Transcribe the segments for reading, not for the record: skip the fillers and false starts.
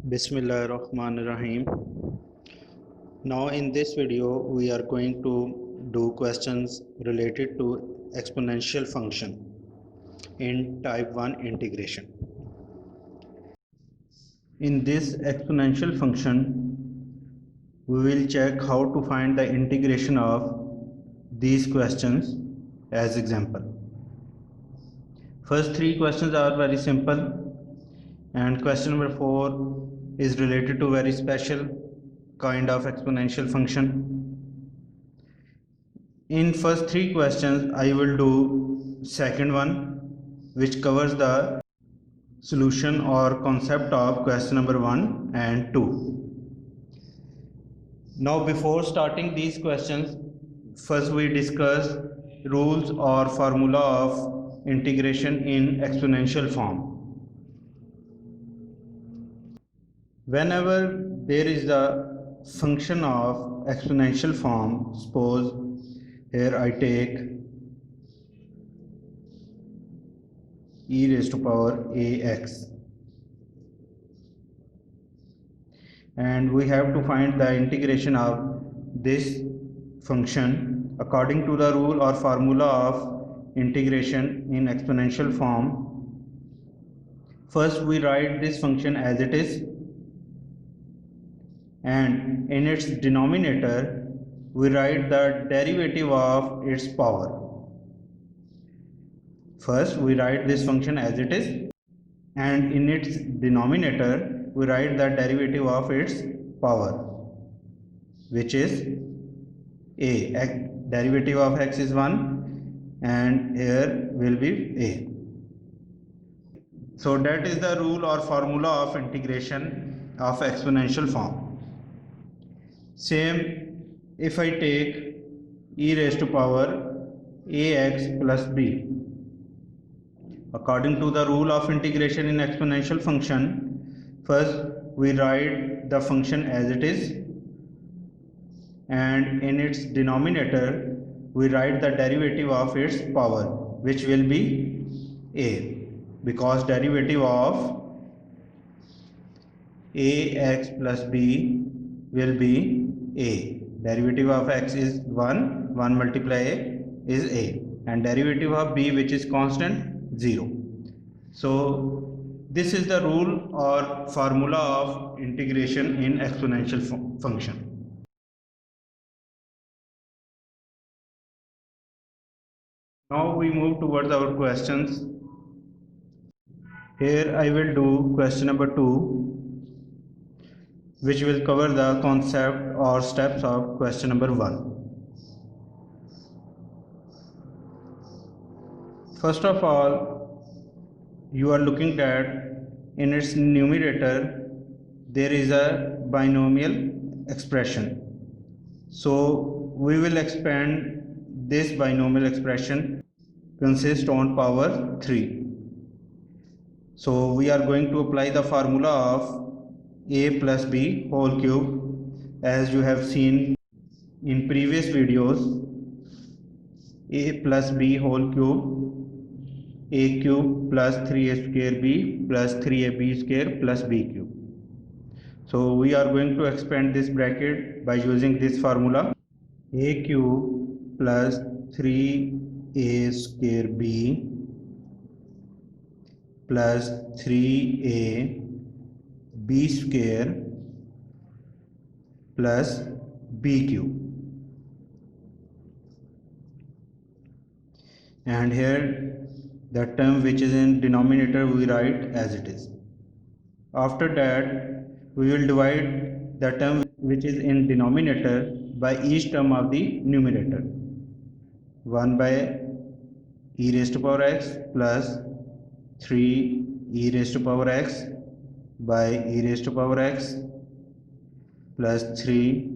Bismillahirrahmanirrahim. Now in this video we are going to do questions related to exponential function in type 1 integration. In this exponential function we will check how to find the integration of these questions as example. First three questions are very simple, and question number 4 is related to very special kind of exponential function. In first three questions I will do second one, which covers the solution or concept of question number 1 and 2. Now before starting these questions, first we discuss rules or formula of integration in exponential form. Whenever there is a function of exponential form, suppose here I take e raised to power ax, and we have to find the integration of this function according to the rule or formula of integration in exponential form. First we write this function as it is, and in its denominator we write the derivative of its power. First we write this function as it is, and in its denominator we write the derivative of its power, which is a. Derivative of x is 1 and here will be a. So that is the rule or formula of integration of exponential form. Same if I take e raised to power ax plus b. According to the rule of integration in exponential function, first we write the function as it is, and in its denominator we write the derivative of its power, which will be a, because derivative of ax plus b will be a. Derivative of x is 1, 1 multiply a is a, and derivative of b, which is constant, 0. So this is the rule or formula of integration in exponential function. Now we move towards our questions. Here I will do question number 2, which will cover the concept or steps of question number 1. First of all, you are looking at in its numerator there is a binomial expression. So we will expand this binomial expression consist on power 3. So we are going to apply the formula of a plus b whole cube, as you have seen in previous videos. A plus b whole cube, a cube plus 3a square b plus 3ab square plus b cube. So we are going to expand this bracket by using this formula: a cube plus 3a square b plus 3a b square plus b cube. And here the term which is in denominator we write as it is. After that we will divide the term which is in denominator by each term of the numerator. 1 by e raised to power x plus 3 e raised to power x by e raised to power x plus 3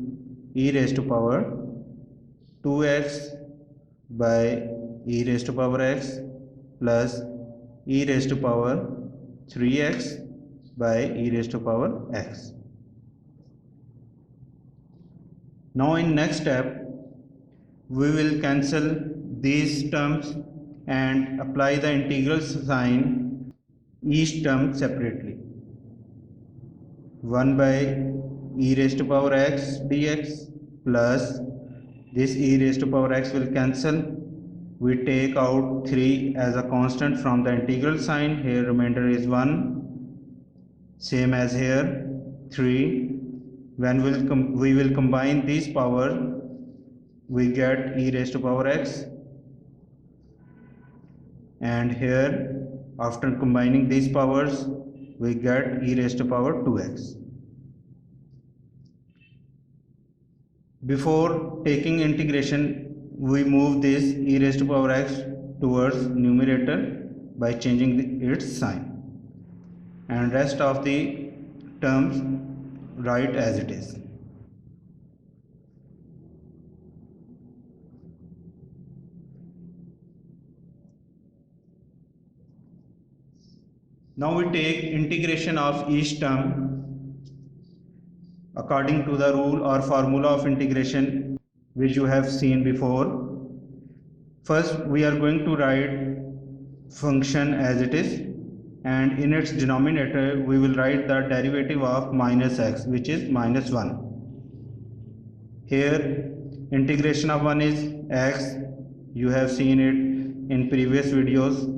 e raised to power 2x by e raised to power x plus e raised to power 3x by e raised to power x. Now in next step we will cancel these terms and apply the integral sign each term separately. 1 by e raised to power x dx plus this e raised to power x will cancel. We take out 3 as a constant from the integral sign. Here remainder is 1, same as here 3. When we will combine these power, we get e raised to power x, and here after combining these powers we get e raised to power 2x. Before taking integration, we move this e raised to power x towards numerator by changing its sign, and rest of the terms write as it is. Now we take integration of each term according to the rule or formula of integration which you have seen before. First, we are going to write function as it is, and in its denominator we will write the derivative of minus x, which is minus 1. Here integration of 1 is x, you have seen it in previous videos.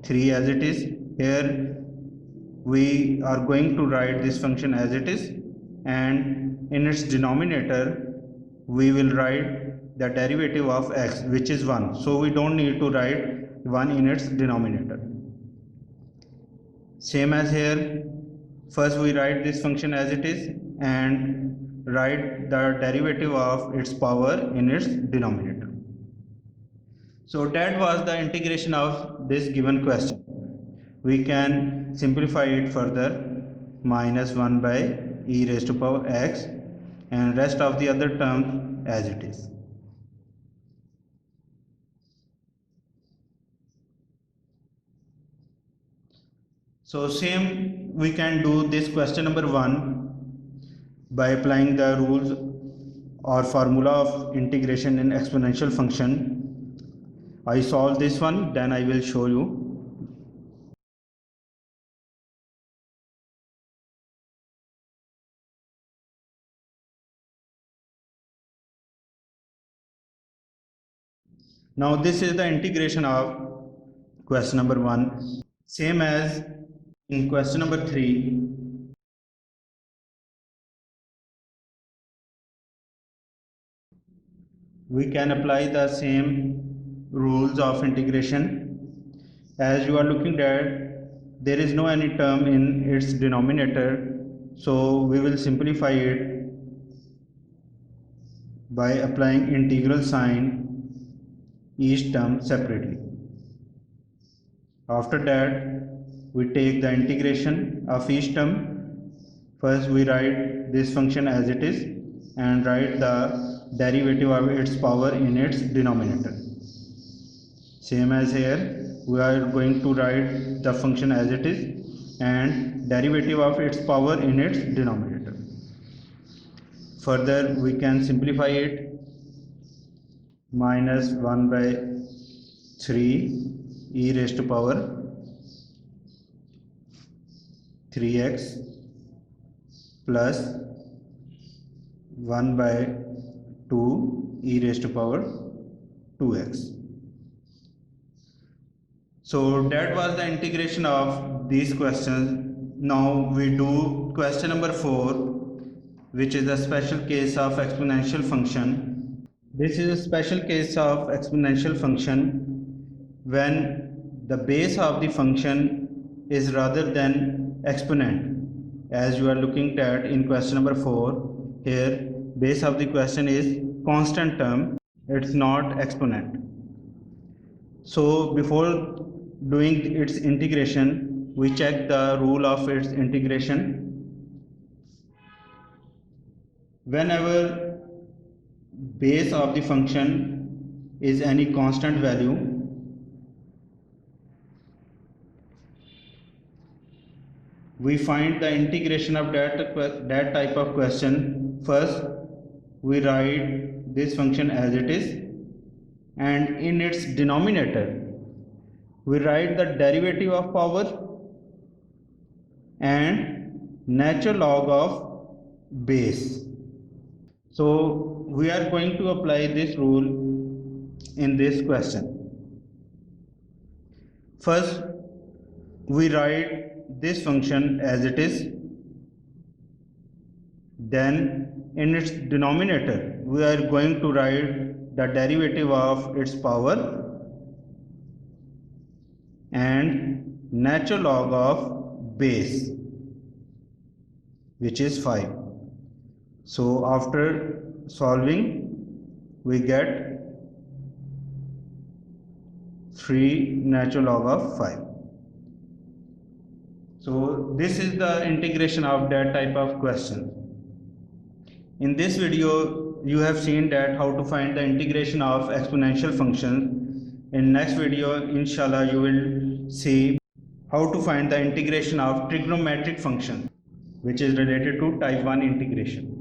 3 as it is. Here we are going to write this function as it is, and in its denominator we will write the derivative of x, which is 1. So we don't need to write 1 in its denominator. Same as here, first we write this function as it is and write the derivative of its power in its denominator. So that was the integration of this given question. We can simplify it further, minus 1 by e raised to power x, and rest of the other terms as it is. So same we can do this question number 1 by applying the rules or formula of integration in exponential function. I solve this one, then I will show you. Now this is the integration of question number 1. Same as in question number 3. We can apply the same rules of integration. As you are looking at, there is no any term in its denominator, so we will simplify it by applying integral sign each term separately. After that, we take the integration of each term. First we write this function as it is and write the derivative of its power in its denominator. Same as here, we are going to write the function as it is and derivative of its power in its denominator. Further, we can simplify it, minus 1 by 3 e raised to power 3x plus 1 by 2 e raised to power 2x. So that was the integration of these questions. Now we do question number 4, which is a special case of exponential function. This is a special case of exponential function when the base of the function is rather than exponent. As you are looking at in question number 4, here base of the question is constant term, it's not exponent. So before doing its integration, we check the rule of its integration. Whenever base of the function is any constant value, we find the integration of that type of question. First we write this function as it is, and in its denominator we write the derivative of power and natural log of base. So we are going to apply this rule in this question. First, we write this function as it is. Then in its denominator, we are going to write the derivative of its power and natural log of base, which is 5. So after solving, we get 3 natural log of 5. So this is the integration of that type of question. In this video, you have seen that how to find the integration of exponential functions. In next video, inshallah, you will see how to find the integration of trigonometric function, which is related to type 1 integration.